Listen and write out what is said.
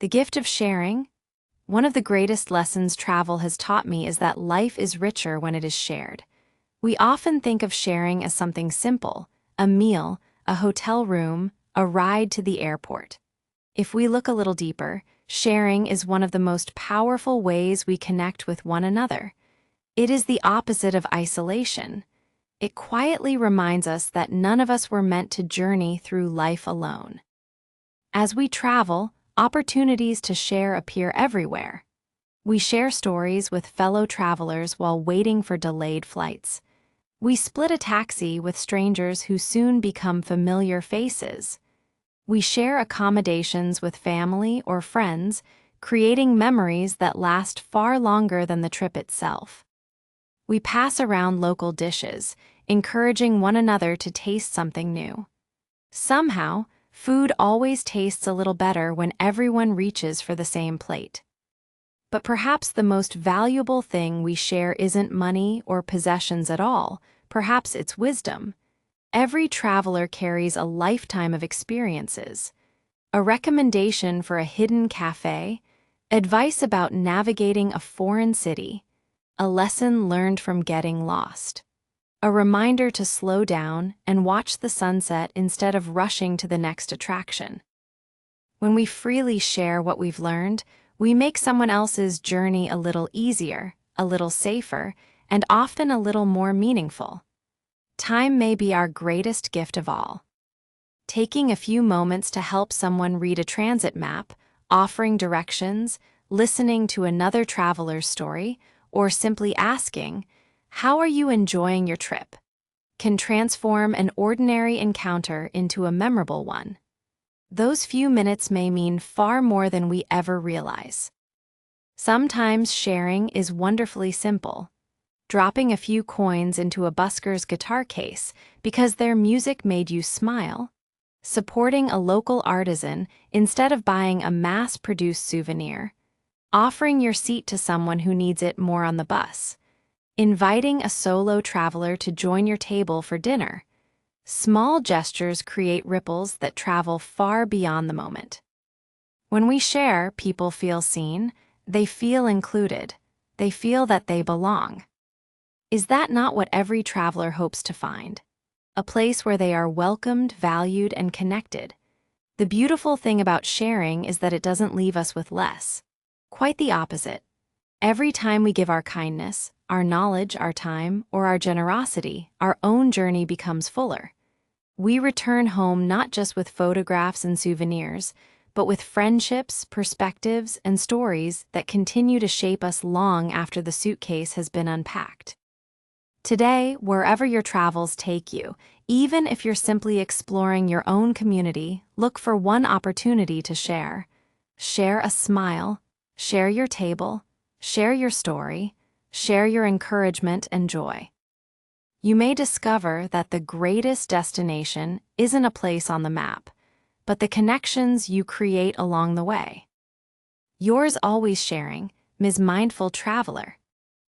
The gift of sharing. One of the greatest lessons travel has taught me is that life is richer when it is shared. We often think of sharing as something simple, a meal, a hotel room, a ride to the airport. If we look a little deeper, sharing is one of the most powerful ways we connect with one another. It is the opposite of isolation. It quietly reminds us that none of us were meant to journey through life alone. As we travel, opportunities to share appear everywhere. We share stories with fellow travelers while waiting for delayed flights. We split a taxi with strangers who soon become familiar faces. We share accommodations with family or friends, creating memories that last far longer than the trip itself. We pass around local dishes, encouraging one another to taste something new. Somehow, food always tastes a little better when everyone reaches for the same plate. But perhaps the most valuable thing we share isn't money or possessions at all. Perhaps it's wisdom. Every traveler carries a lifetime of experiences. A recommendation for a hidden cafe, advice about navigating a foreign city, a lesson learned from getting lost, a reminder to slow down and watch the sunset instead of rushing to the next attraction. When we freely share what we've learned, we make someone else's journey a little easier, a little safer, and often a little more meaningful. Time may be our greatest gift of all. Taking a few moments to help someone read a transit map, offering directions, listening to another traveler's story, or simply asking, "How are you enjoying your trip?" can transform an ordinary encounter into a memorable one. Those few minutes may mean far more than we ever realize. Sometimes sharing is wonderfully simple. Dropping a few coins into a busker's guitar case because their music made you smile. Supporting a local artisan instead of buying a mass-produced souvenir. Offering your seat to someone who needs it more on the bus. Inviting a solo traveler to join your table for dinner. Small gestures create ripples that travel far beyond the moment. When we share, people feel seen, they feel included, they feel that they belong. Is that not what every traveler hopes to find? A place where they are welcomed, valued, and connected. The beautiful thing about sharing is that it doesn't leave us with less. Quite the opposite. Every time we give our kindness, our knowledge, our time, or our generosity, our own journey becomes fuller. We return home not just with photographs and souvenirs, but with friendships, perspectives, and stories that continue to shape us long after the suitcase has been unpacked. Today, wherever your travels take you, even if you're simply exploring your own community, look for one opportunity to share. Share a smile, share your table, share your story, share your encouragement and joy. You may discover that the greatest destination isn't a place on the map, but the connections you create along the way. Yours always sharing, Ms. Mindful Traveler.